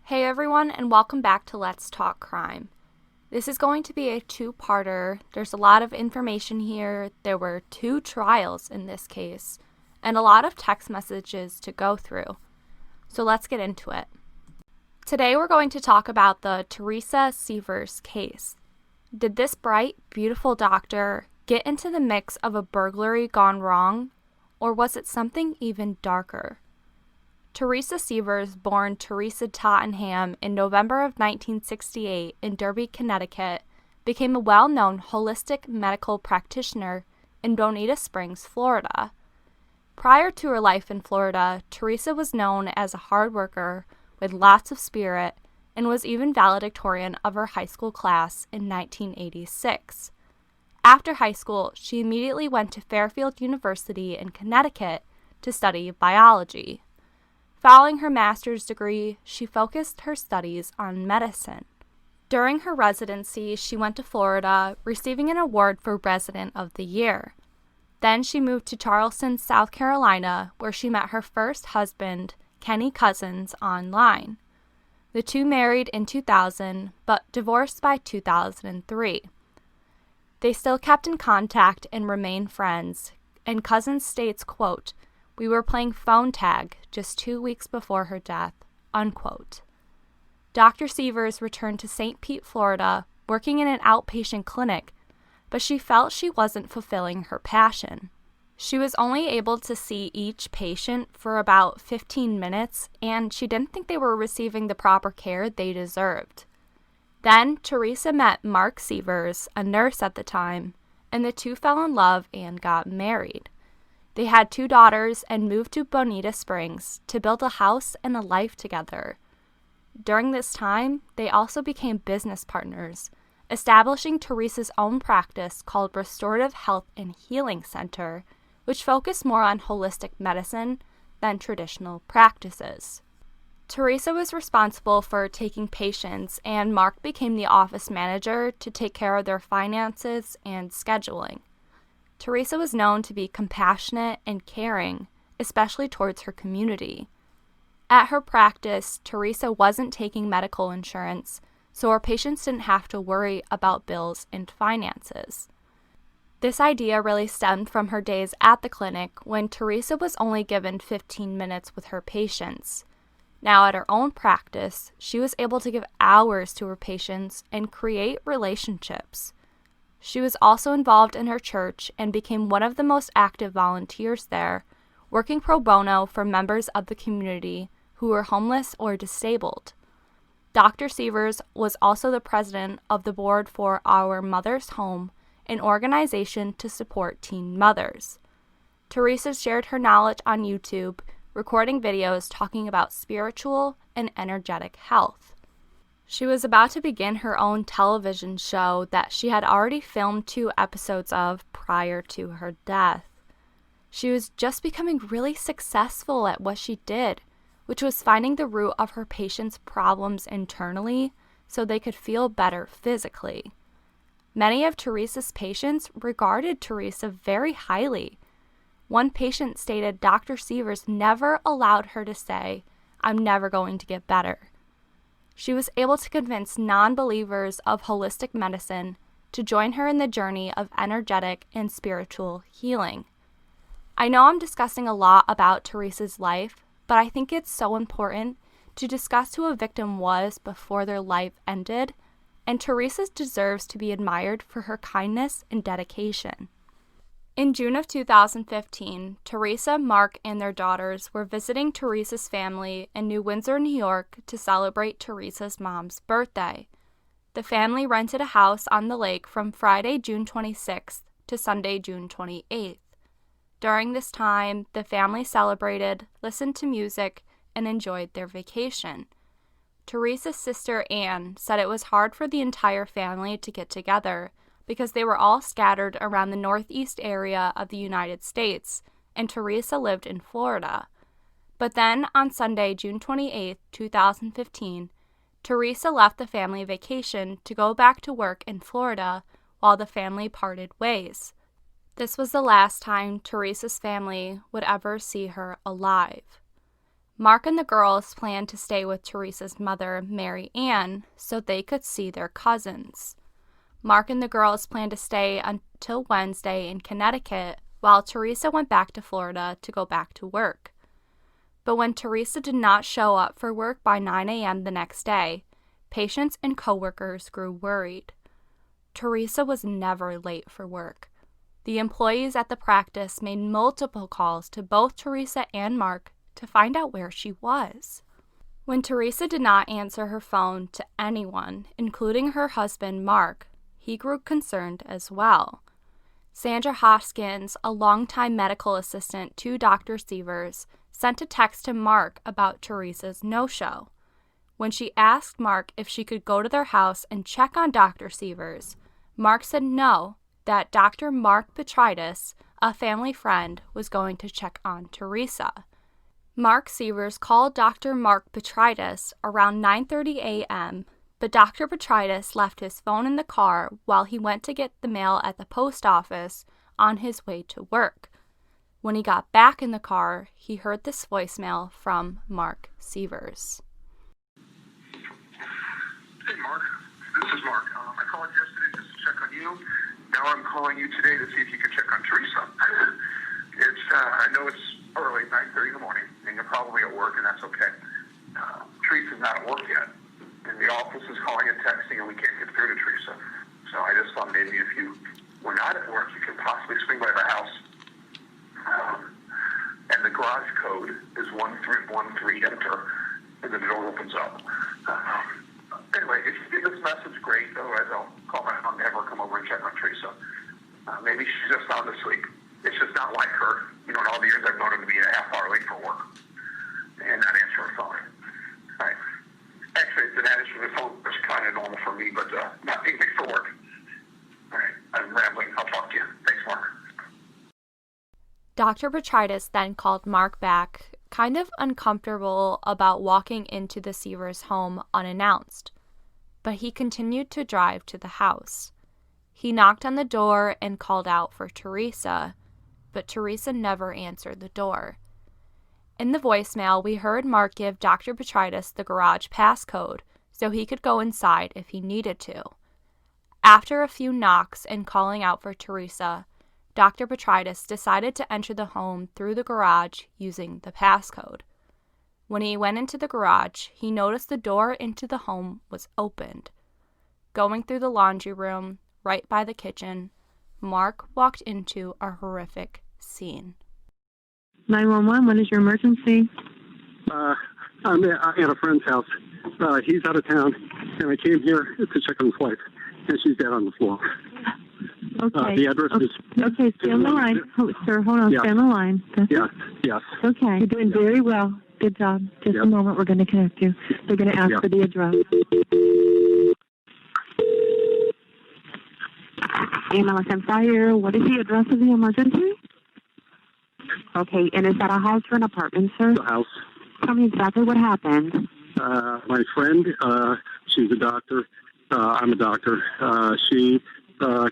Hey everyone, and welcome back to Let's Talk Crime. This is going to be a two-parter. There's a lot of information here. There were 2 trials in this case, and a lot of text messages to go through. So let's get into it. Today we're going to talk about the Teresa Sievers case. Did this bright, beautiful doctor get into the mix of a burglary gone wrong, or was it something even darker? Teresa Sievers, born Teresa Tottenham in November of 1968 in Derby, Connecticut, became a well-known holistic medical practitioner in Bonita Springs, Florida. Prior to her life in Florida, Teresa was known as a hard worker with lots of spirit and was even valedictorian of her high school class in 1986. After high school, she immediately went to Fairfield University in Connecticut to study biology. Following her master's degree, she focused her studies on medicine. During her residency, she went to Florida, receiving an award for Resident of the Year. Then she moved to Charleston, South Carolina, where she met her first husband, Kenny Cousins, online. The two married in 2000, but divorced by 2003. They still kept in contact and remained friends, and Cousins states, quote, "We were playing phone tag just 2 weeks before her death," unquote. Dr. Sievers returned to St. Pete, Florida, working in an outpatient clinic, but she felt she wasn't fulfilling her passion. She was only able to see each patient for about 15 minutes, and she didn't think they were receiving the proper care they deserved. Then Teresa met Mark Sievers, a nurse at the time, and the two fell in love and got married. They had 2 daughters and moved to Bonita Springs to build a house and a life together. During this time, they also became business partners, establishing Teresa's own practice called Restorative Health and Healing Center, which focused more on holistic medicine than traditional practices. Teresa was responsible for taking patients, and Mark became the office manager to take care of their finances and scheduling. Teresa was known to be compassionate and caring, especially towards her community. At her practice, Teresa wasn't taking medical insurance, so her patients didn't have to worry about bills and finances. This idea really stemmed from her days at the clinic when Teresa was only given 15 minutes with her patients. Now at her own practice, she was able to give hours to her patients and create relationships. She was also involved in her church and became one of the most active volunteers there, working pro bono for members of the community who were homeless or disabled. Dr. Sievers was also the president of the board for Our Mother's Home, an organization to support teen mothers. Teresa shared her knowledge on YouTube, recording videos talking about spiritual and energetic health. She was about to begin her own television show that she had already filmed 2 episodes of prior to her death. She was just becoming really successful at what she did, which was finding the root of her patients' problems internally so they could feel better physically. Many of Teresa's patients regarded Teresa very highly. One patient stated Dr. Sievers never allowed her to say, "I'm never going to get better." She was able to convince non-believers of holistic medicine to join her in the journey of energetic and spiritual healing. I know I'm discussing a lot about Teresa's life, but I think it's so important to discuss who a victim was before their life ended, and Teresa deserves to be admired for her kindness and dedication. In June of 2015, Teresa, Mark, and their daughters were visiting Teresa's family in New Windsor, New York to celebrate Teresa's mom's birthday. The family rented a house on the lake from Friday, June 26th to Sunday, June 28th. During this time, the family celebrated, listened to music, and enjoyed their vacation. Teresa's sister, Anne, said it was hard for the entire family to get together because they were all scattered around the northeast area of the United States, and Teresa lived in Florida. But then, on Sunday, June 28, 2015, Teresa left the family vacation to go back to work in Florida while the family parted ways. This was the last time Teresa's family would ever see her alive. Mark and the girls planned to stay with Teresa's mother, Mary Ann, so they could see their cousins. Mark and the girls planned to stay until Wednesday in Connecticut, while Teresa went back to Florida to go back to work. But when Teresa did not show up for work by 9 a.m. the next day, patients and coworkers grew worried. Teresa was never late for work. The employees at the practice made multiple calls to both Teresa and Mark to find out where she was. When Teresa did not answer her phone to anyone, including her husband, Mark, he grew concerned as well. Sandra Hoskins, a longtime medical assistant to Dr. Sievers, sent a text to Mark about Teresa's no-show. When she asked Mark if she could go to their house and check on Dr. Sievers, Mark said no, that Dr. Mark Petrides, a family friend, was going to check on Teresa. Mark Sievers called Dr. Mark Petrides around 9:30 a.m., but Dr. Petrides left his phone in the car while he went to get the mail at the post office on his way to work. When he got back in the car, he heard this voicemail from Mark Sievers. Hey, Mark. This is Mark. I called yesterday just to check on you. Now I'm calling you today to see if you can check on Teresa. I know it's early, 9:30 in the morning, and you're probably at work, and that's okay. Teresa's not at work yet, and the office is calling and texting, and we can't get through to Teresa. So I just thought maybe if you were not at work, you could possibly swing by her house. And the garage code is 1313, enter, and the door opens up. Anyway, if you get this message, great. Otherwise, I'll call my mom and have her come over and check on Teresa. Maybe she's just sound asleep. It's just not like her. In all the years I've known her to be a half hour late for work and not answer her phone. All right. Actually, it's an answer the phone, which is kind of normal for me, but not being late for work. All right. I'm rambling. I'll talk to you. Thanks, Mark. Dr. Petrides then called Mark back, kind of uncomfortable about walking into the Sievers' home unannounced. But he continued to drive to the house. He knocked on the door and called out for Teresa, but Teresa never answered the door. In the voicemail, we heard Mark give Dr. Petrides the garage passcode so he could go inside if he needed to. After a few knocks and calling out for Teresa, Dr. Petrides decided to enter the home through the garage using the passcode. When he went into the garage, he noticed the door into the home was opened. Going through the laundry room, right by the kitchen, Mark walked into a horrific scene. 911, what is your emergency? I'm at a friend's house. He's out of town, and I came here to check on his wife, and she's dead on the floor. Okay. The address is... Okay, stay on the line. Sir, hold on, stay on the line. Yes. Okay, you're doing very well. Good job. Just a moment, we're going to connect you. They're going to ask for the address. MLSM Fire, what is the address of the emergency? Okay, and is that a house or an apartment, sir? The house. Tell me exactly what happened. My friend, she's a doctor. I'm a doctor. She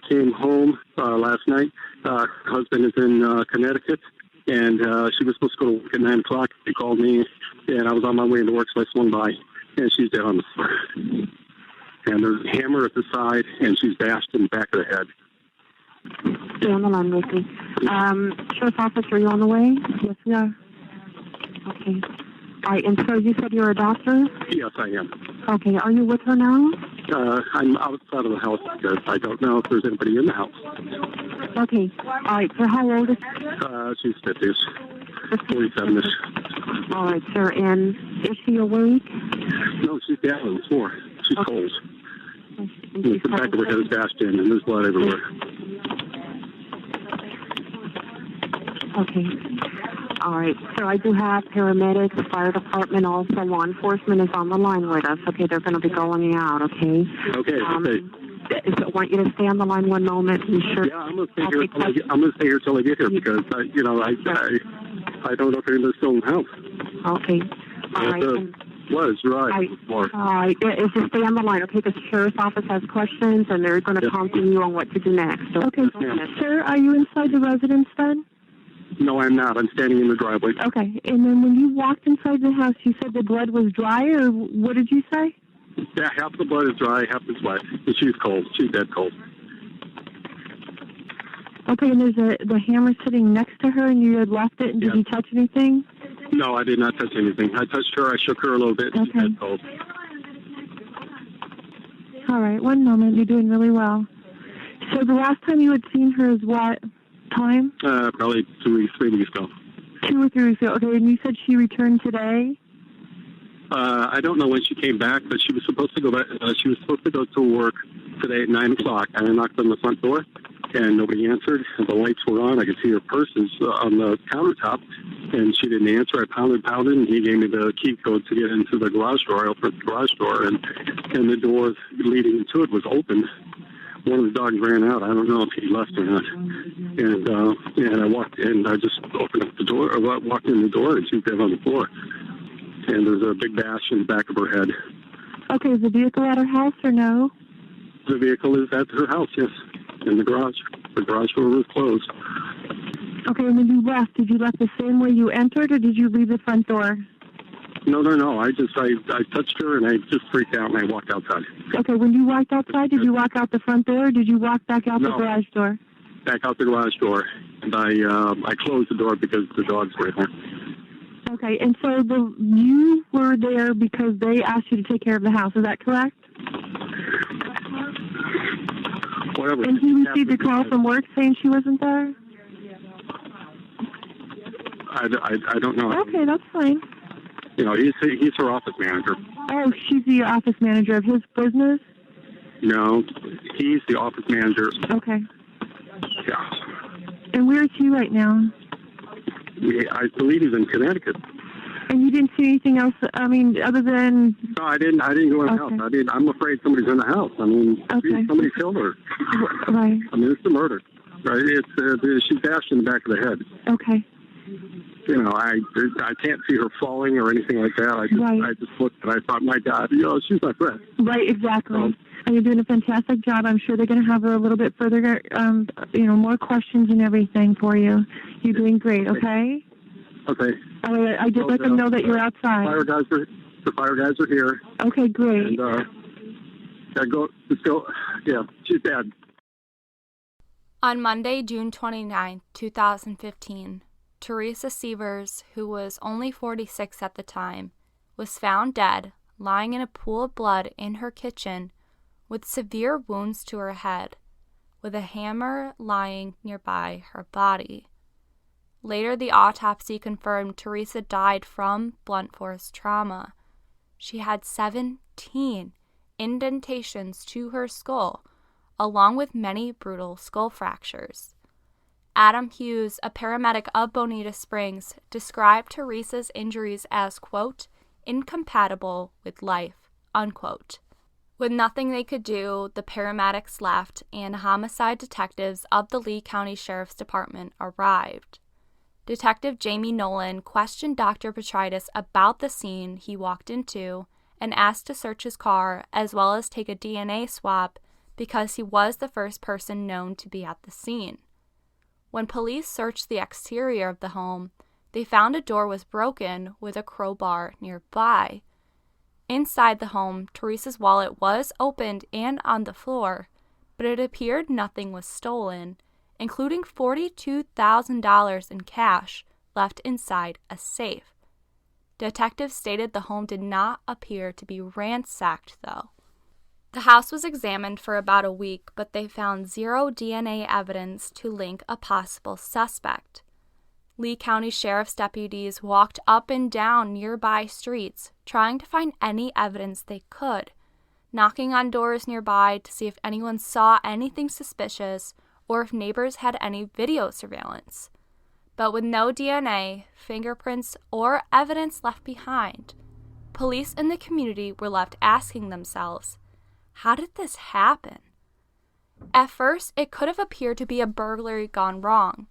came home last night. Her husband is in Connecticut, and she was supposed to go to work at 9 o'clock. She called me, and I was on my way into work, so I swung by, and she's dead on the floor. And there's a hammer at the side, and she's bashed in the back of the head. Stay on the line with me. Sheriff's office, are you on the way? Yes, we are. Okay. All right, and so you said you're a doctor? Yes, I am. Okay, are you with her now? I'm outside of the house because I don't know if there's anybody in the house. Okay. All right, so how old is she? She's 50-ish, 47-ish. All right, sir, and is she awake? No, she's dead on the floor. She's cold. And the back of her head is bashed in, and there's blood everywhere. Okay. All right. So I do have paramedics, fire department, also law enforcement is on the line with us. Okay, they're going to be going out, okay? Okay, So I want you to stay on the line one moment. Sure. Yeah, I'm going to stay here. I'm going to stay here till I get here because I don't know if anybody's still in the house. Okay. All right. Was right. All right. Just stay on the line, okay? Because the sheriff's office has questions, and they're going to come to you on what to do next. Okay. Sir, are you inside the residence then? No, I'm not. I'm standing in the driveway. Okay. And then when you walked inside the house, you said the blood was dry, or what did you say? Yeah, half the blood is dry, half is wet. And she's cold. She's dead cold. Okay, and there's the hammer sitting next to her, and you had left it, and did you touch anything? No, I did not touch anything. I touched her. I shook her a little bit. And she's dead cold. All right, one moment. You're doing really well. So the last time you had seen her is what time? Probably 2 weeks, 3 weeks ago. 2 or 3 weeks ago. Okay, and you said she returned today? I don't know when she came back, but she was supposed to go back. She was supposed to go to work today at 9 o'clock. I knocked on the front door, and nobody answered. The lights were on. I could see her purses on the countertop, and she didn't answer. I pounded, and he gave me the key code to get into the garage door. I opened the garage door, and the door leading into it was open. One of the dogs ran out. I don't know if he left or not. And I walked in. I just opened up the door, or walked in the door, and she's dead on the floor. And there's a big bash in the back of her head. Okay, is the vehicle at her house or no? The vehicle is at her house, yes, in the garage. The garage door was closed. Okay, and when you left, did you left the same way you entered, or did you leave the front door? No. I touched her, and I just freaked out, and I walked outside. Okay, when you walked outside, did you walk out the front door, or did you walk back out the garage door? Back out the garage door, and I closed the door because the dogs were in there. Okay, and so you were there because they asked you to take care of the house. Is that correct? Whatever. And he received a call from work saying she wasn't there? I don't know. Okay, that's fine. You know, he's her office manager. Oh, she's the office manager of his business? No, he's the office manager. Okay. Yeah. And where is he right now? I believe he's in Connecticut. And you didn't see anything else, I mean, other than... No, I didn't go in the house. I'm afraid somebody's in the house. I mean, somebody killed her. Right. I mean, it's a murder. Right? She's bashed in the back of the head. Okay. You know, I can't see her falling or anything like that. I just looked and I thought, my God, she's my friend. Right, exactly. And you're doing a fantastic job. I'm sure they're going to have a little bit further, more questions and everything for you. You're doing great, okay? Okay. I did let them know that you're outside. The fire guys are here. Okay, great. And, she's dead. On Monday, June 29, 2015, Teresa Sievers, who was only 46 at the time, was found dead, lying in a pool of blood in her kitchen with severe wounds to her head, with a hammer lying nearby her body. Later, the autopsy confirmed Teresa died from blunt force trauma. She had 17 indentations to her skull, along with many brutal skull fractures. Adam Hughes, a paramedic of Bonita Springs, described Teresa's injuries as, quote, incompatible with life, unquote. With nothing they could do, the paramedics left and homicide detectives of the Lee County Sheriff's Department arrived. Detective Jamie Nolan questioned Dr. Petrides about the scene he walked into and asked to search his car as well as take a DNA swab because he was the first person known to be at the scene. When police searched the exterior of the home, they found a door was broken with a crowbar nearby. Inside the home, Teresa's wallet was opened and on the floor, but it appeared nothing was stolen, including $42,000 in cash left inside a safe. Detectives stated the home did not appear to be ransacked, though. The house was examined for about a week, but they found zero DNA evidence to link a possible suspect. Lee County Sheriff's deputies walked up and down nearby streets, trying to find any evidence they could, knocking on doors nearby to see if anyone saw anything suspicious or if neighbors had any video surveillance. But with no DNA, fingerprints, or evidence left behind, police in the community were left asking themselves, how did this happen? At first, it could have appeared to be a burglary gone wrong.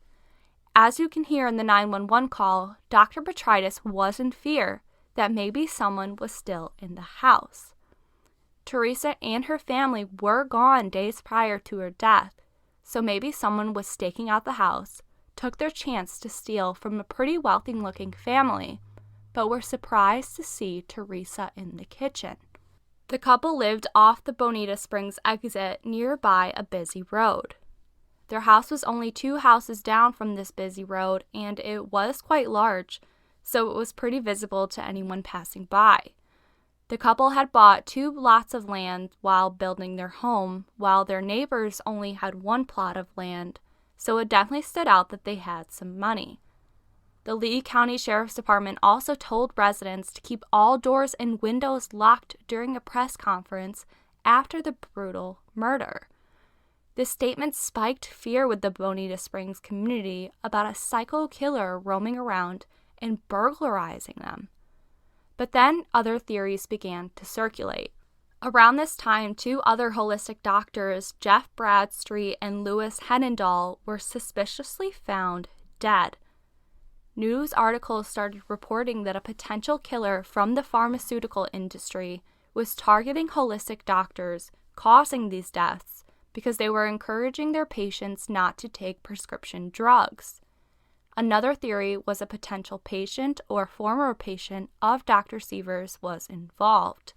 As you can hear in the 911 call, Dr. Petrides was in fear that maybe someone was still in the house. Teresa and her family were gone days prior to her death, so maybe someone was staking out the house, took their chance to steal from a pretty wealthy-looking family, but were surprised to see Teresa in the kitchen. The couple lived off the Bonita Springs exit nearby a busy road. Their house was only 2 houses down from this busy road, and it was quite large, so it was pretty visible to anyone passing by. The couple had bought 2 lots of land while building their home, while their neighbors only had 1 plot of land, so it definitely stood out that they had some money. The Lee County Sheriff's Department also told residents to keep all doors and windows locked during a press conference after the brutal murder. This statement spiked fear with the Bonita Springs community about a psycho killer roaming around and burglarizing them. But then other theories began to circulate. Around this time, 2 other holistic doctors, Jeff Bradstreet and Louis Henendahl, were suspiciously found dead. News articles started reporting that a potential killer from the pharmaceutical industry was targeting holistic doctors, causing these deaths because they were encouraging their patients not to take prescription drugs. Another theory was a potential patient or former patient of Dr. Sievers was involved.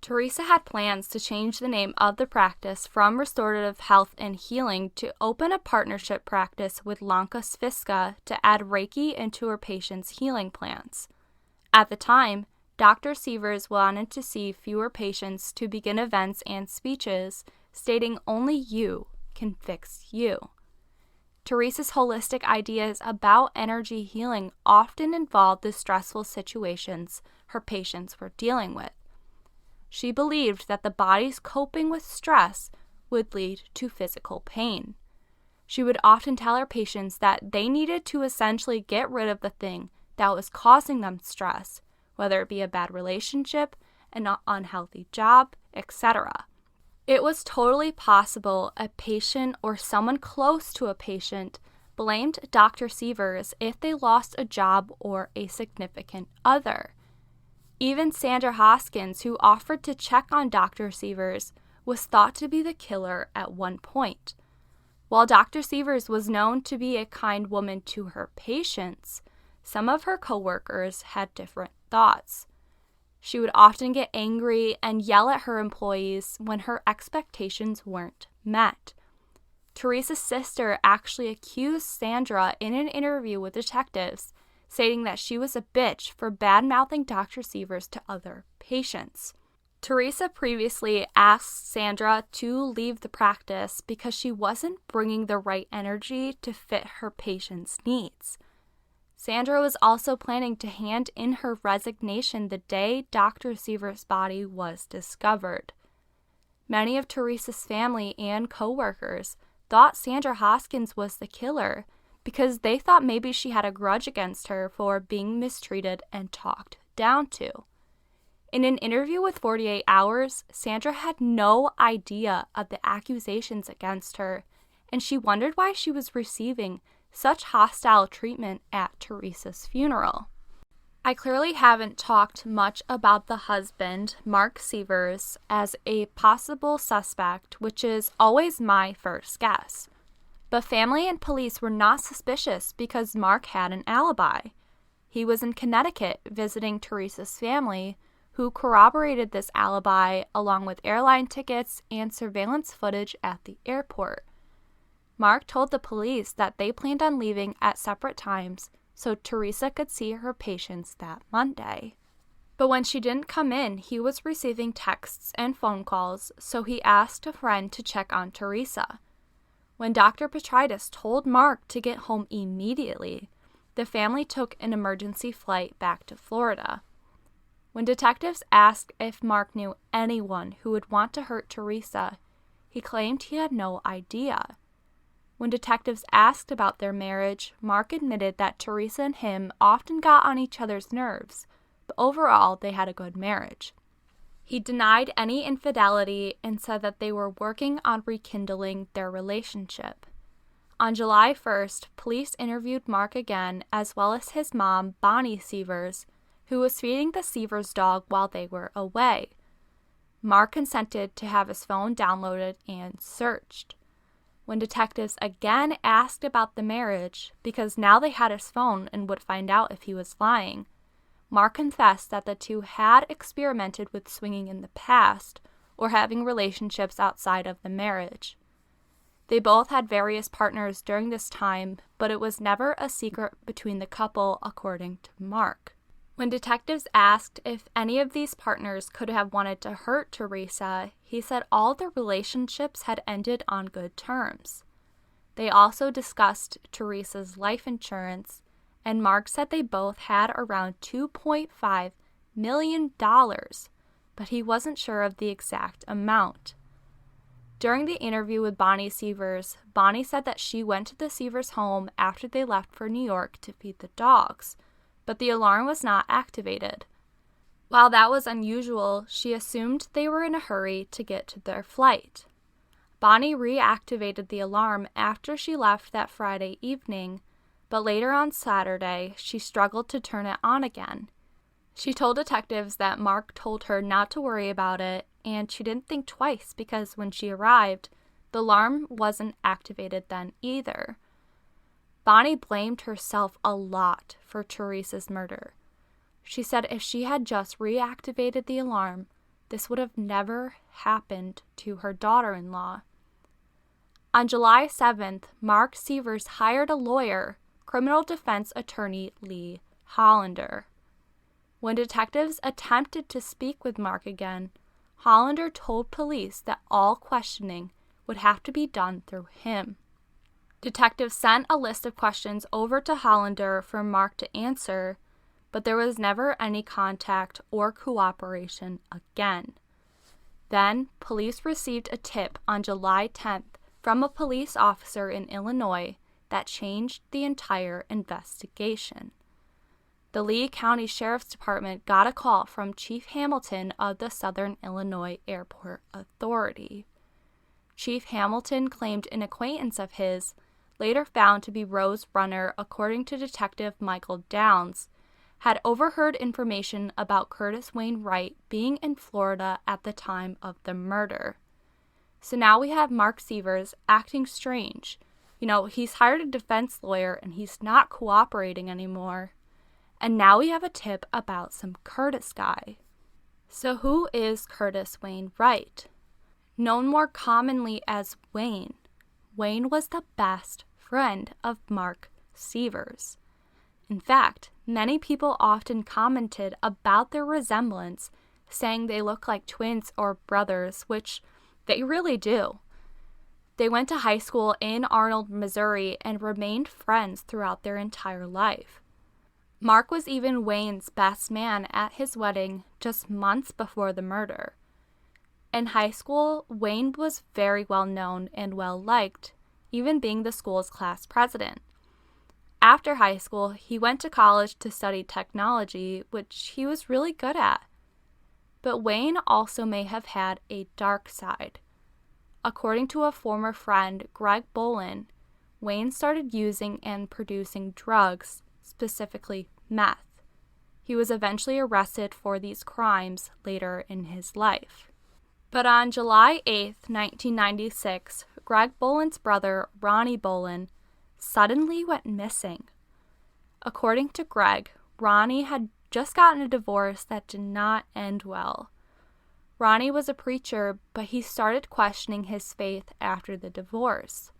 Teresa had plans to change the name of the practice from Restorative Health and Healing to open a partnership practice with Lanka Sviska to add Reiki into her patients' healing plans. At the time, Dr. Sievers wanted to see fewer patients to begin events and speeches, stating only you can fix you. Teresa's holistic ideas about energy healing often involved the stressful situations her patients were dealing with. She believed that the body's coping with stress would lead to physical pain. She would often tell her patients that they needed to essentially get rid of the thing that was causing them stress, whether it be a bad relationship, an unhealthy job, etc. It was totally possible a patient or someone close to a patient blamed Dr. Sievers if they lost a job or a significant other. Even Sandra Hoskins, who offered to check on Dr. Sievers, was thought to be the killer at one point. While Dr. Sievers was known to be a kind woman to her patients, some of her coworkers had different thoughts. She would often get angry and yell at her employees when her expectations weren't met. Teresa's sister actually accused Sandra in an interview with detectives, stating that she was a bitch for bad-mouthing Dr. Sievers to other patients. Teresa previously asked Sandra to leave the practice because she wasn't bringing the right energy to fit her patients' needs. Sandra was also planning to hand in her resignation the day Dr. Sievers' body was discovered. Many of Teresa's family and co-workers thought Sandra Hoskins was the killer because they thought maybe she had a grudge against her for being mistreated and talked down to. In an interview with 48 Hours, Sandra had no idea of the accusations against her, and she wondered why she was receiving such hostile treatment at Teresa's funeral. I clearly haven't talked much about the husband, Mark Sievers, as a possible suspect, which is always my first guess. But family and police were not suspicious because Mark had an alibi. He was in Connecticut visiting Teresa's family, who corroborated this alibi along with airline tickets and surveillance footage at the airport. Mark told the police that they planned on leaving at separate times so Teresa could see her patients that Monday. But when she didn't come in, he was receiving texts and phone calls, so he asked a friend to check on Teresa. When Dr. Petrides told Mark to get home immediately, the family took an emergency flight back to Florida. When detectives asked if Mark knew anyone who would want to hurt Teresa, he claimed he had no idea. When detectives asked about their marriage, Mark admitted that Teresa and him often got on each other's nerves, but overall they had a good marriage. He denied any infidelity and said that they were working on rekindling their relationship. On July 1st, police interviewed Mark again, as well as his mom, Bonnie Sievers, who was feeding the Sievers dog while they were away. Mark consented to have his phone downloaded and searched. When detectives again asked about the marriage, because now they had his phone and would find out if he was lying, Mark confessed that the two had experimented with swinging in the past or having relationships outside of the marriage. They both had various partners during this time, but it was never a secret between the couple, according to Mark. When detectives asked if any of these partners could have wanted to hurt Teresa, he said all their relationships had ended on good terms. They also discussed Teresa's life insurance, and Mark said they both had around $2.5 million, but he wasn't sure of the exact amount. During the interview with Bonnie Sievers, Bonnie said that she went to the Sievers' home after they left for New York to feed the dogs, but the alarm was not activated. While that was unusual, she assumed they were in a hurry to get to their flight. Bonnie reactivated the alarm after she left that Friday evening, but later on Saturday, she struggled to turn it on again. She told detectives that Mark told her not to worry about it, and she didn't think twice because when she arrived, the alarm wasn't activated then either. Bonnie blamed herself a lot for Teresa's murder. She said if she had just reactivated the alarm, this would have never happened to her daughter-in-law. On July 7th, Mark Sievers hired a lawyer, criminal defense attorney Lee Hollander. When detectives attempted to speak with Mark again, Hollander told police that all questioning would have to be done through him. Detectives sent a list of questions over to Hollander for Mark to answer, but there was never any contact or cooperation again. Then, police received a tip on July 10th from a police officer in Illinois that changed the entire investigation. The Lee County Sheriff's Department got a call from Chief Hamilton of the Southern Illinois Airport Authority. Chief Hamilton claimed an acquaintance of his, later found to be Rose Runner according to Detective Michael Downs, had overheard information about Curtis Wayne Wright being in Florida at the time of the murder. So now we have Mark Sievers acting strange. He's hired a defense lawyer and he's not cooperating anymore. And now we have a tip about some Curtis guy. So who is Curtis Wayne Wright? Known more commonly as Wayne, Wayne was the best friend of Mark Sievers. In fact, many people often commented about their resemblance, saying they look like twins or brothers, which they really do. They went to high school in Arnold, Missouri, and remained friends throughout their entire life. Mark was even Wayne's best man at his wedding just months before the murder. In high school, Wayne was very well known and well liked, even being the school's class president. After high school, he went to college to study technology, which he was really good at. But Wayne also may have had a dark side. According to a former friend, Greg Bolin, Wayne started using and producing drugs, specifically meth. He was eventually arrested for these crimes later in his life. But on July 8, 1996, Greg Bolin's brother, Ronnie Bolin, suddenly went missing. According to Greg, Ronnie had just gotten a divorce that did not end well. Ronnie was a preacher, but he started questioning his faith after the divorce.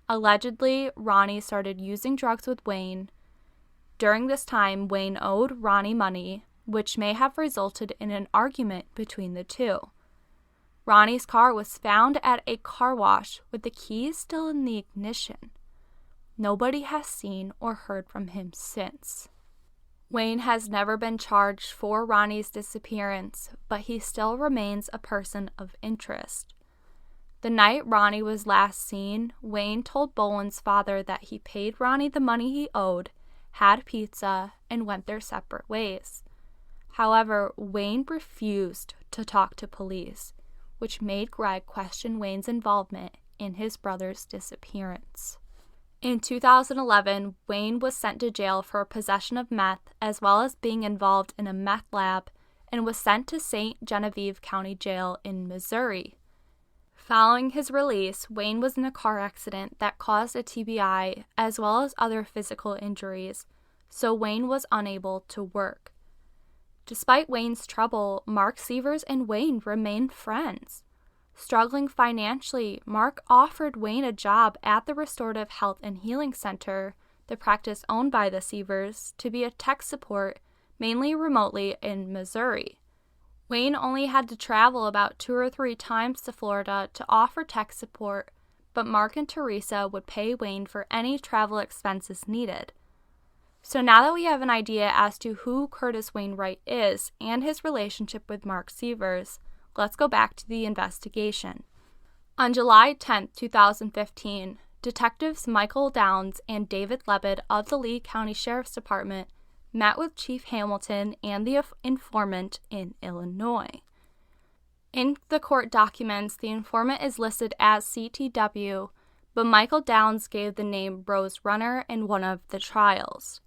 Allegedly, Ronnie started using drugs with Wayne. During this time, Wayne owed Ronnie money, which may have resulted in an argument between the two. Ronnie's car was found at a car wash with the keys still in the ignition. Nobody has seen or heard from him since. Wayne has never been charged for Ronnie's disappearance, but he still remains a person of interest. The night Ronnie was last seen, Wayne told Bolin's father that he paid Ronnie the money he owed, had pizza, and went their separate ways. However, Wayne refused to talk to police, which made Greg question Wayne's involvement in his brother's disappearance. In 2011, Wayne was sent to jail for possession of meth as well as being involved in a meth lab and was sent to St. Genevieve County Jail in Missouri. Following his release, Wayne was in a car accident that caused a TBI as well as other physical injuries, so Wayne was unable to work. Despite Wayne's trouble, Mark Sievers and Wayne remained friends. Struggling financially, Mark offered Wayne a job at the Restorative Health and Healing Center, the practice owned by the Sievers, to be a tech support, mainly remotely in Missouri. Wayne only had to travel about 2 or 3 times to Florida to offer tech support, but Mark and Teresa would pay Wayne for any travel expenses needed. So now that we have an idea as to who Curtis Wayne Wright is and his relationship with Mark Sievers, let's go back to the investigation. On July 10, 2015, Detectives Michael Downs and David Lebed of the Lee County Sheriff's Department met with Chief Hamilton and the informant in Illinois. In the court documents, the informant is listed as CTW, but Michael Downs gave the name Rose Runner in one of the trials.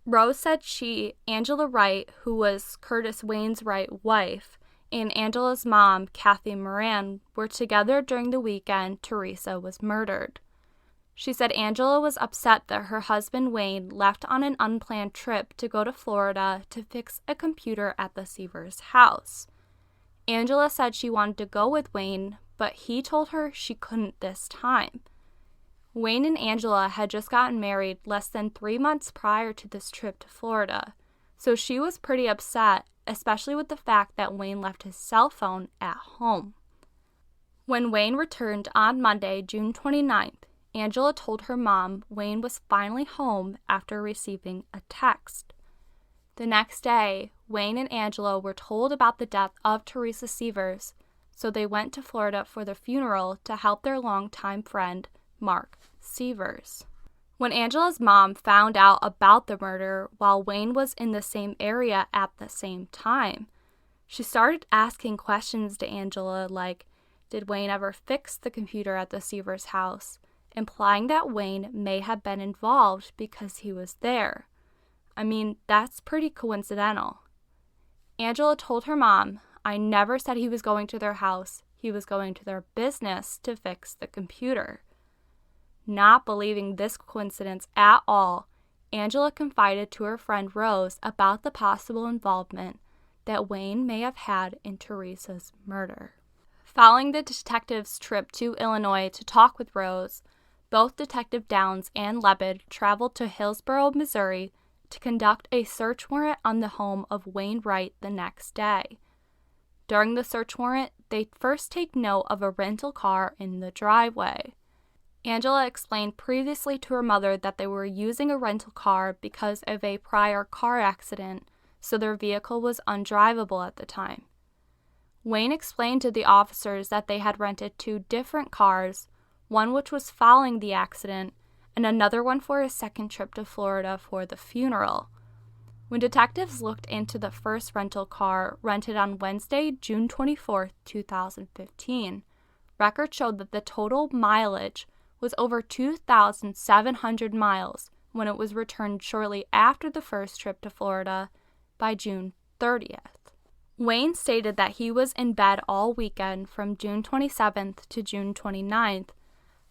Rose said she, Angela Wright, who was Curtis Wayne Wright's wife, and Angela's mom, Kathy Moran, were together during the weekend Teresa was murdered. She said Angela was upset that her husband Wayne left on an unplanned trip to go to Florida to fix a computer at the Sievers' house. Angela said she wanted to go with Wayne, but he told her she couldn't this time. Wayne and Angela had just gotten married less than 3 months prior to this trip to Florida, so she was pretty upset, especially with the fact that Wayne left his cell phone at home. When Wayne returned on Monday, June 29th, Angela told her mom Wayne was finally home after receiving a text. The next day, Wayne and Angela were told about the death of Teresa Sievers, so they went to Florida for the funeral to help their longtime friend, Mark Sievers. When Angela's mom found out about the murder while Wayne was in the same area at the same time, she started asking questions to Angela like, did Wayne ever fix the computer at the Sievers' house, implying that Wayne may have been involved because he was there. I mean, that's pretty coincidental. Angela told her mom, I never said he was going to their house. He was going to their business to fix the computer. Not believing this coincidence at all, Angela confided to her friend Rose about the possible involvement that Wayne may have had in Teresa's murder. Following the detectives' trip to Illinois to talk with Rose, both Detective Downs and Lebed traveled to Hillsborough, Missouri, to conduct a search warrant on the home of Wayne Wright the next day. During the search warrant, they first take note of a rental car in the driveway. Angela explained previously to her mother that they were using a rental car because of a prior car accident, so their vehicle was undrivable at the time. Wayne explained to the officers that they had rented 2 different cars, one which was following the accident, and another one for his second trip to Florida for the funeral. When detectives looked into the first rental car rented on Wednesday, June 24, 2015, records showed that the total mileage was over 2,700 miles when it was returned shortly after the first trip to Florida by June 30th. Wayne stated that he was in bed all weekend from June 27th to June 29th,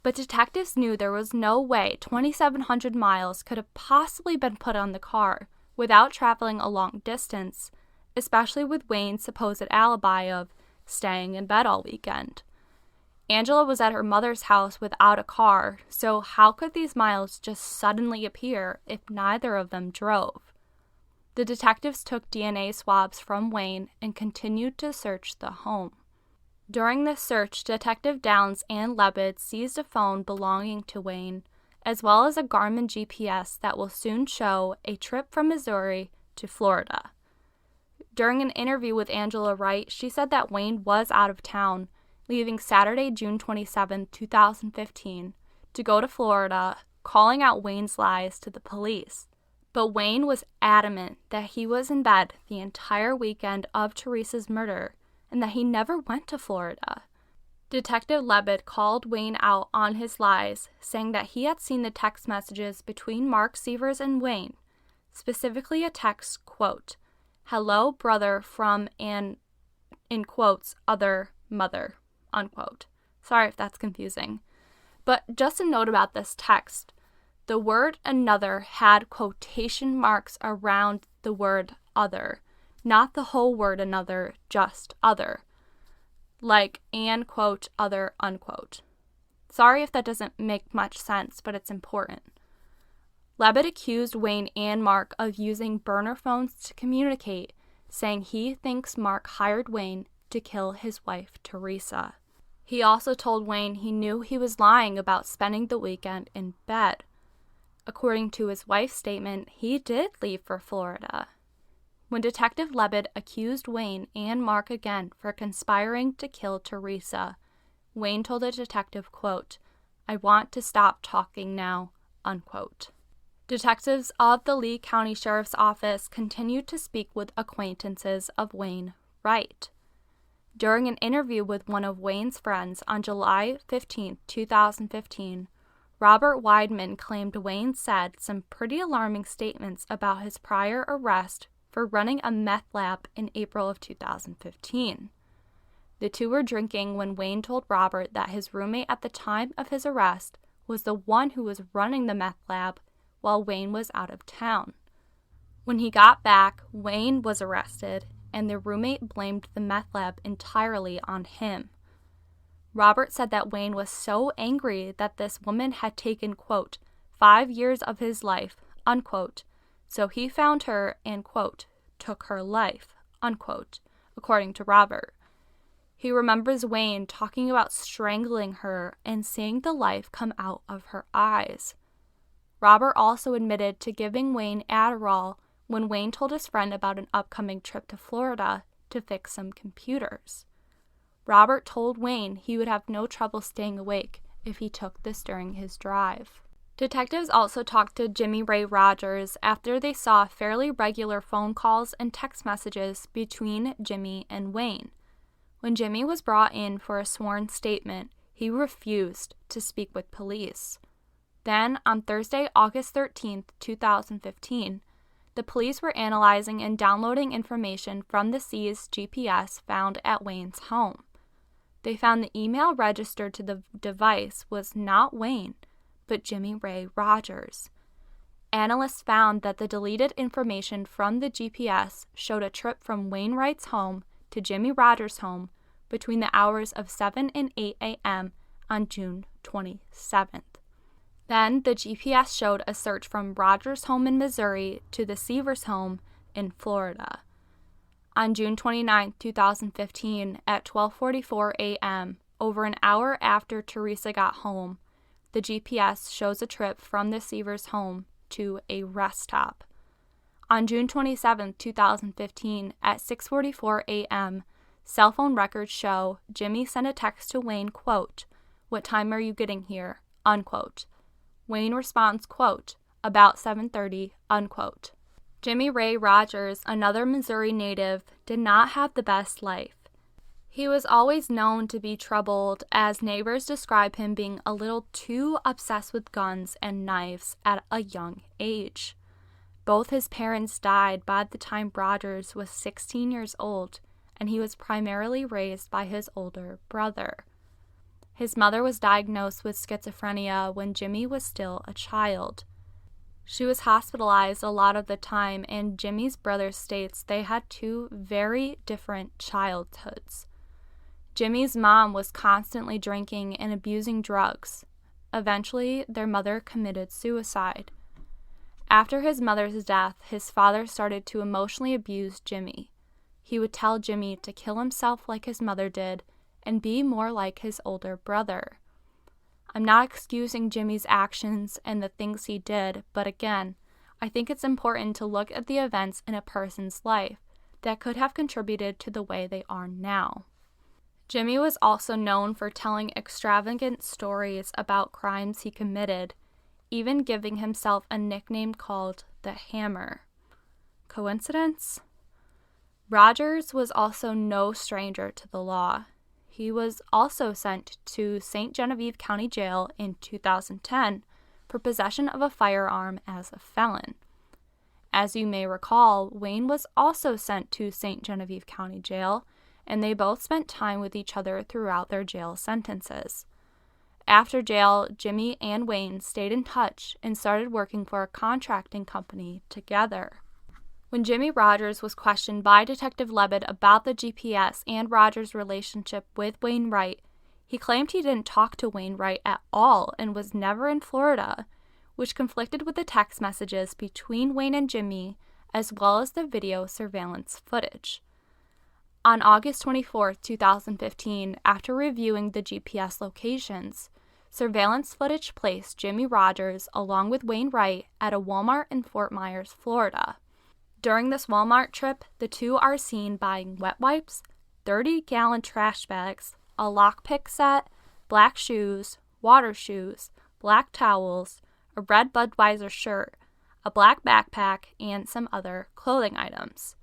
but detectives knew there was no way 2,700 miles could have possibly been put on the car without traveling a long distance, especially with Wayne's supposed alibi of staying in bed all weekend. Angela was at her mother's house without a car, so how could these miles just suddenly appear if neither of them drove? The detectives took DNA swabs from Wayne and continued to search the home. During the search, Detective Downs and Lebed seized a phone belonging to Wayne, as well as a Garmin GPS that will soon show a trip from Missouri to Florida. During an interview with Angela Wright, she said that Wayne was out of town, leaving Saturday, June 27, 2015, to go to Florida, calling out Wayne's lies to the police. But Wayne was adamant that he was in bed the entire weekend of Teresa's murder and that he never went to Florida. Detective Lebed called Wayne out on his lies, saying that he had seen the text messages between Mark Sievers and Wayne, specifically a text, quote, "Hello, brother from an," in quotes, "other mother," unquote, Sorry if that's confusing. But just a note about this text. The word another had quotation marks around the word other, not the whole word another, just other. Like and quote other unquote. Sorry if that doesn't make much sense, but it's important. Levitt accused Wayne and Mark of using burner phones to communicate, saying he thinks Mark hired Wayne to kill his wife, Teresa. He also told Wayne he knew he was lying about spending the weekend in bed. According to his wife's statement, he did leave for Florida. When Detective Levitt accused Wayne and Mark again for conspiring to kill Teresa, Wayne told the detective, quote, "I want to stop talking now," unquote. Detectives of the Lee County Sheriff's Office continued to speak with acquaintances of Wayne Wright. During an interview with one of Wayne's friends on July 15, 2015, Robert Weidman claimed Wayne said some pretty alarming statements about his prior arrest for running a meth lab in April of 2015. The two were drinking when Wayne told Robert that his roommate at the time of his arrest was the one who was running the meth lab while Wayne was out of town. When he got back, Wayne was arrested, and the roommate blamed the meth lab entirely on him. Robert said that Wayne was so angry that this woman had taken, quote, 5 years of his life, unquote, so he found her and, quote, took her life, unquote, according to Robert. He remembers Wayne talking about strangling her and seeing the life come out of her eyes. Robert also admitted to giving Wayne Adderall when Wayne told his friend about an upcoming trip to Florida to fix some computers. Robert told Wayne he would have no trouble staying awake if he took this during his drive. Detectives also talked to Jimmy Ray Rogers after they saw fairly regular phone calls and text messages between Jimmy and Wayne. When Jimmy was brought in for a sworn statement, he refused to speak with police. Then, on Thursday, August 13, 2015, the police were analyzing and downloading information from the seized GPS found at Wayne's home. They found the email registered to the device was not Wayne, but Jimmy Ray Rogers. Analysts found that the deleted information from the GPS showed a trip from Wayne Wright's home to Jimmy Rogers' home between the hours of 7 and 8 a.m. on June 27th. Then the GPS showed a search from Rogers' home in Missouri to the Sievers' home in Florida. On June 29, 2015, at 12:44 a.m., over an hour after Teresa got home, the GPS shows a trip from the Sievers' home to a rest stop. On June 27, 2015, at 6:44 a.m., cell phone records show Jimmy sent a text to Wayne, quote, "What time are you getting here?" unquote. Wayne responds, quote, "About 7:30, unquote. Jimmy Ray Rogers, another Missouri native, did not have the best life. He was always known to be troubled, as neighbors describe him being a little too obsessed with guns and knives at a young age. Both his parents died by the time Rogers was 16 years old, and he was primarily raised by his older brother. His mother was diagnosed with schizophrenia when Jimmy was still a child. She was hospitalized a lot of the time, and Jimmy's brother states they had two very different childhoods. Jimmy's mom was constantly drinking and abusing drugs. Eventually, their mother committed suicide. After his mother's death, his father started to emotionally abuse Jimmy. He would tell Jimmy to kill himself like his mother did and be more like his older brother. I'm not excusing Jimmy's actions and the things he did, but again, I think it's important to look at the events in a person's life that could have contributed to the way they are now. Jimmy was also known for telling extravagant stories about crimes he committed, even giving himself a nickname called the Hammer. Coincidence? Rogers was also no stranger to the law. He was also sent to St. Genevieve County Jail in 2010 for possession of a firearm as a felon. As you may recall, Wayne was also sent to St. Genevieve County Jail and they both spent time with each other throughout their jail sentences. After jail, Jimmy and Wayne stayed in touch and started working for a contracting company together. When Jimmy Rogers was questioned by Detective Levitt about the GPS and Rogers' relationship with Wayne Wright, he claimed he didn't talk to Wayne Wright at all and was never in Florida, which conflicted with the text messages between Wayne and Jimmy, as well as the video surveillance footage. On August 24, 2015, after reviewing the GPS locations, surveillance footage placed Jimmy Rogers along with Wayne Wright at a Walmart in Fort Myers, Florida. During this Walmart trip, the two are seen buying wet wipes, 30-gallon trash bags, a lockpick set, black shoes, water shoes, black towels, a red Budweiser shirt, a black backpack, and some other clothing items.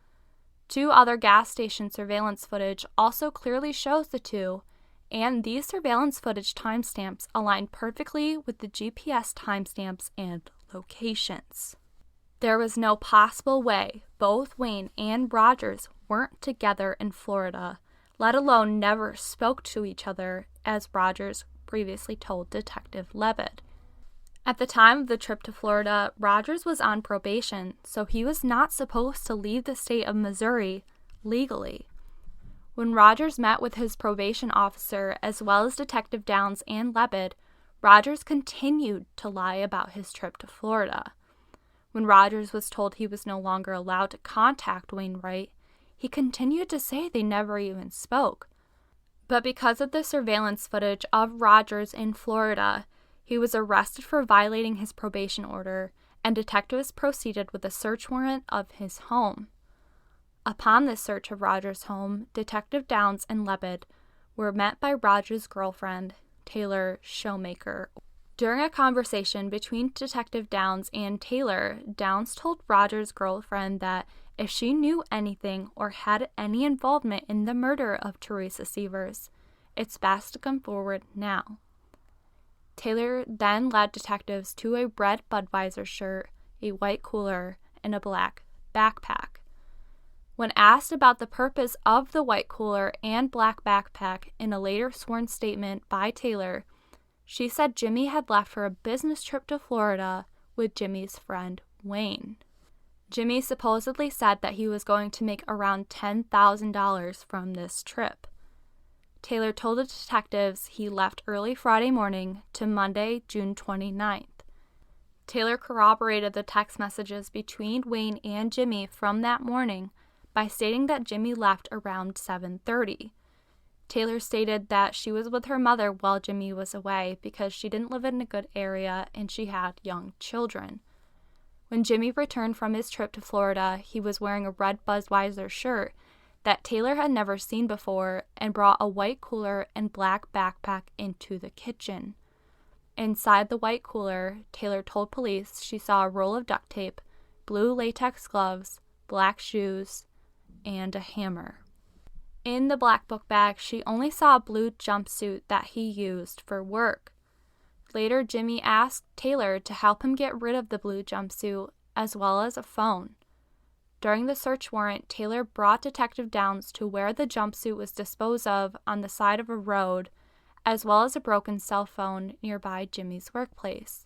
2 other gas station surveillance footage also clearly shows the two, and these surveillance footage timestamps align perfectly with the GPS timestamps and locations. There was no possible way both Wayne and Rogers weren't together in Florida, let alone never spoke to each other, as Rogers previously told Detective Levitt. At the time of the trip to Florida, Rogers was on probation, so he was not supposed to leave the state of Missouri legally. When Rogers met with his probation officer, as well as Detective Downs and Levitt, Rogers continued to lie about his trip to Florida. When Rogers was told he was no longer allowed to contact Wayne Wright, he continued to say they never even spoke. But because of the surveillance footage of Rogers in Florida, he was arrested for violating his probation order, and detectives proceeded with a search warrant of his home. Upon this search of Rogers' home, Detective Downs and Levitt were met by Rogers' girlfriend, Taylor Showmaker. During a conversation between Detective Downs and Taylor, Downs told Rogers' girlfriend that if she knew anything or had any involvement in the murder of Teresa Sievers, it's best to come forward now. Taylor then led detectives to a red Budweiser shirt, a white cooler, and a black backpack. When asked about the purpose of the white cooler and black backpack in a later sworn statement by Taylor, she said Jimmy had left for a business trip to Florida with Jimmy's friend Wayne. Jimmy supposedly said that he was going to make around $10,000 from this trip. Taylor told the detectives he left early Friday morning to Monday, June 29th. Taylor corroborated the text messages between Wayne and Jimmy from that morning by stating that Jimmy left around 7:30. Taylor stated that she was with her mother while Jimmy was away because she didn't live in a good area and she had young children. When Jimmy returned from his trip to Florida, he was wearing a red Budweiser shirt that Taylor had never seen before and brought a white cooler and black backpack into the kitchen. Inside the white cooler, Taylor told police she saw a roll of duct tape, blue latex gloves, black shoes, and a hammer. In the black book bag, she only saw a blue jumpsuit that he used for work. Later, Jimmy asked Taylor to help him get rid of the blue jumpsuit, as well as a phone. During the search warrant, Taylor brought Detective Downs to where the jumpsuit was disposed of on the side of a road, as well as a broken cell phone nearby Jimmy's workplace.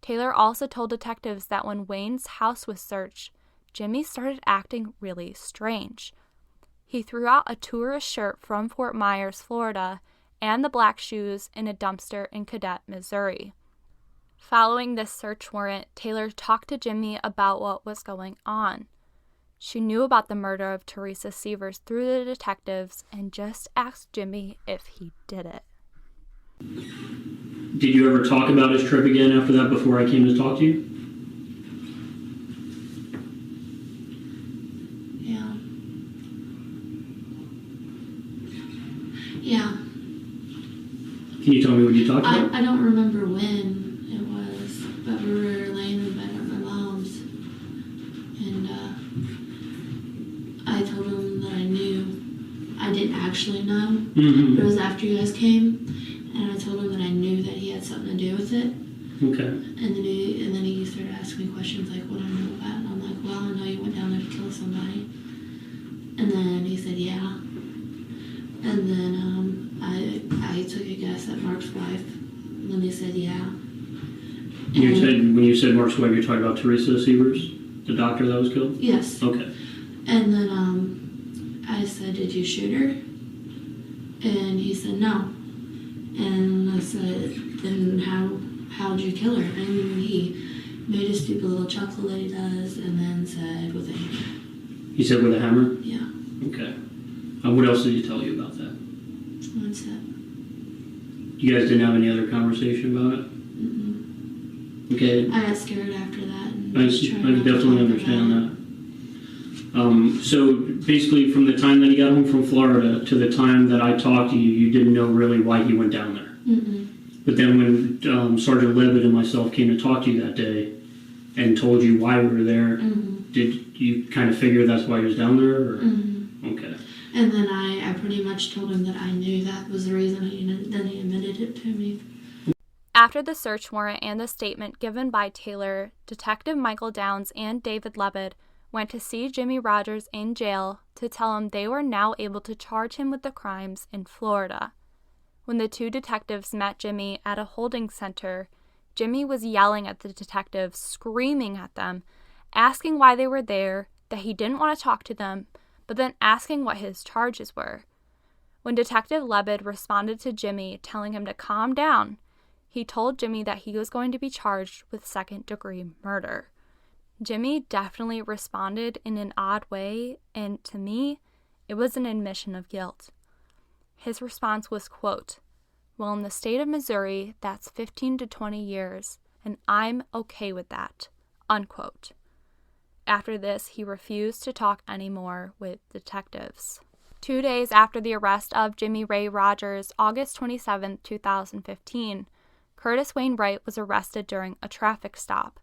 Taylor also told detectives that when Wayne's house was searched, Jimmy started acting really strange. He threw out a tourist shirt from Fort Myers, Florida, and the black shoes in a dumpster in Cadet, Missouri. Following this search warrant, Taylor talked to Jimmy about what was going on. She knew about the murder of Teresa Sievers through the detectives and just asked Jimmy if he did it. Did you ever talk about his trip again after that before I came to talk to you? Yeah. Can you tell me what you talked about? I don't remember when it was, but we were laying in bed at my mom's, and I told him that I knew. I didn't actually know. Mm-hmm. It was after you guys came, and I told him that I knew that he had something to do with it. Okay. And then he started asking me questions like what I knew about, and I'm like, well, I know you went down there to kill somebody. And then he said, yeah. And then I took a guess at Mark's wife, and they said yeah. When you said Mark's wife, you're talking about Teresa Sievers, the doctor that was killed? Yes. Okay. And then I said, did you shoot her? And he said no. And I said, then how'd you kill her? And he made a stupid little chuckle that he does, and then said with a hammer. He said with a hammer? Yeah. Okay. What else did he tell you about that? That's it. You guys didn't have any other conversation about it? Mm-mm. Okay. I got scared after that. And I just tried not to definitely talk understand about it. that. So basically from the time that he got home from Florida to the time that I talked to you, you didn't know really why he went down there. Mm-mm. But then when Sergeant Levitt and myself came to talk to you that day and told you why we were there, Mm-hmm. did you kind of figure that's why he was down there? Or? Mm-hmm. Okay. And then I pretty much told him that I knew that was the reason, then he admitted it to me. After the search warrant and the statement given by Taylor, Detective Michael Downs and David Levitt went to see Jimmy Rogers in jail to tell him they were now able to charge him with the crimes in Florida. When the two detectives met Jimmy at a holding center, Jimmy was yelling at the detectives, screaming at them, asking why they were there, that he didn't want to talk to them, but then asking what his charges were. When Detective Levitt responded to Jimmy, telling him to calm down, he told Jimmy that he was going to be charged with second-degree murder. Jimmy definitely responded in an odd way, and to me, it was an admission of guilt. His response was, quote, "Well, in the state of Missouri, that's 15 to 20 years, and I'm okay with that," unquote. After this, he refused to talk anymore with detectives. 2 days after the arrest of Jimmy Ray Rogers, August 27, 2015, Curtis Wayne Wright was arrested during a traffic stop.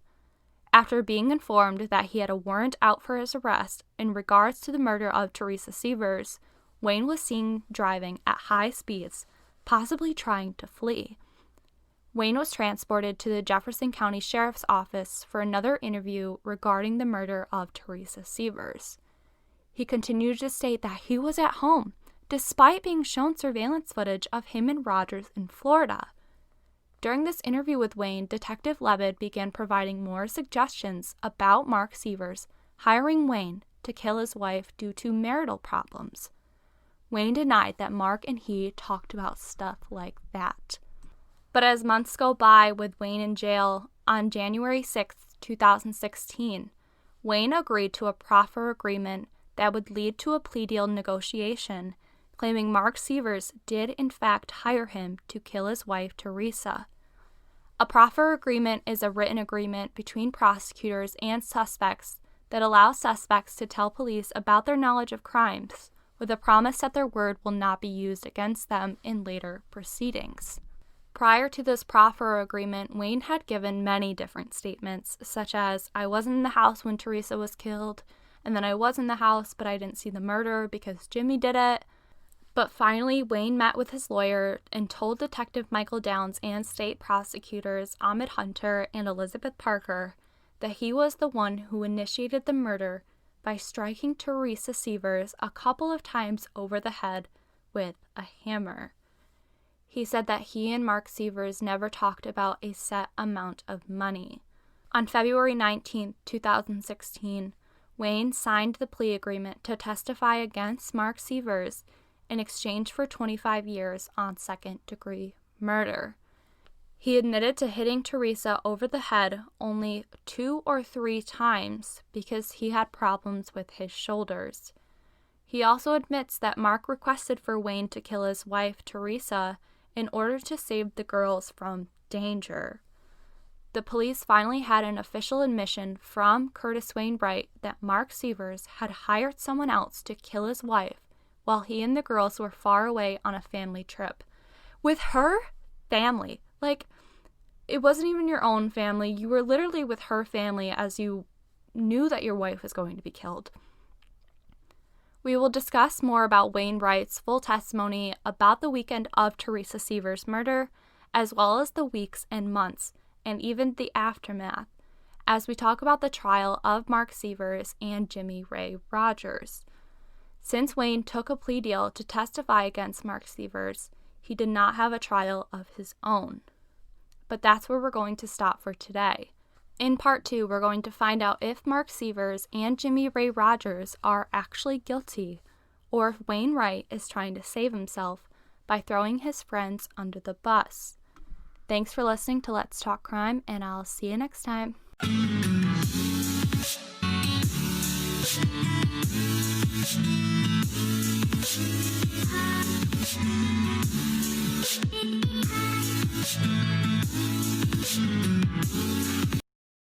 After being informed that he had a warrant out for his arrest in regards to the murder of Teresa Sievers, Wayne was seen driving at high speeds, possibly trying to flee. Wayne was transported to the Jefferson County Sheriff's Office for another interview regarding the murder of Teresa Sievers. He continued to state that he was at home, despite being shown surveillance footage of him and Rogers in Florida. During this interview with Wayne, Detective Levitt began providing more suggestions about Mark Sievers hiring Wayne to kill his wife due to marital problems. Wayne denied that Mark and he talked about stuff like that. But as months go by with Wayne in jail, on January 6, 2016, Wayne agreed to a proffer agreement that would lead to a plea deal negotiation, claiming Mark Sievers did in fact hire him to kill his wife, Teresa. A proffer agreement is a written agreement between prosecutors and suspects that allows suspects to tell police about their knowledge of crimes, with a promise that their word will not be used against them in later proceedings. Prior to this proffer agreement, Wayne had given many different statements, such as, "I wasn't in the house when Teresa was killed," and then "I was in the house, but I didn't see the murder because Jimmy did it." But finally, Wayne met with his lawyer and told Detective Michael Downs and state prosecutors Ahmed Hunter and Elizabeth Parker that he was the one who initiated the murder by striking Teresa Sievers a couple of times over the head with a hammer. He said that he and Mark Sievers never talked about a set amount of money. On February 19, 2016, Wayne signed the plea agreement to testify against Mark Sievers in exchange for 25 years on second-degree murder. He admitted to hitting Teresa over the head only 2 or 3 times because he had problems with his shoulders. He also admits that Mark requested for Wayne to kill his wife, Teresa, in order to save the girls from danger. The police finally had an official admission from Curtis Wayne Wright that Mark Sievers had hired someone else to kill his wife while he and the girls were far away on a family trip. With her family. Like, it wasn't even your own family. You were literally with her family as you knew that your wife was going to be killed. We will discuss more about Wayne Wright's full testimony about the weekend of Teresa Sievers' murder, as well as the weeks and months, and even the aftermath, as we talk about the trial of Mark Sievers and Jimmy Ray Rogers. Since Wayne took a plea deal to testify against Mark Sievers, he did not have a trial of his own. But that's where we're going to stop for today. In part 2, we're going to find out if Mark Sievers and Jimmy Ray Rogers are actually guilty, or if Wayne Wright is trying to save himself by throwing his friends under the bus. Thanks for listening to Let's Talk Crime, and I'll see you next time.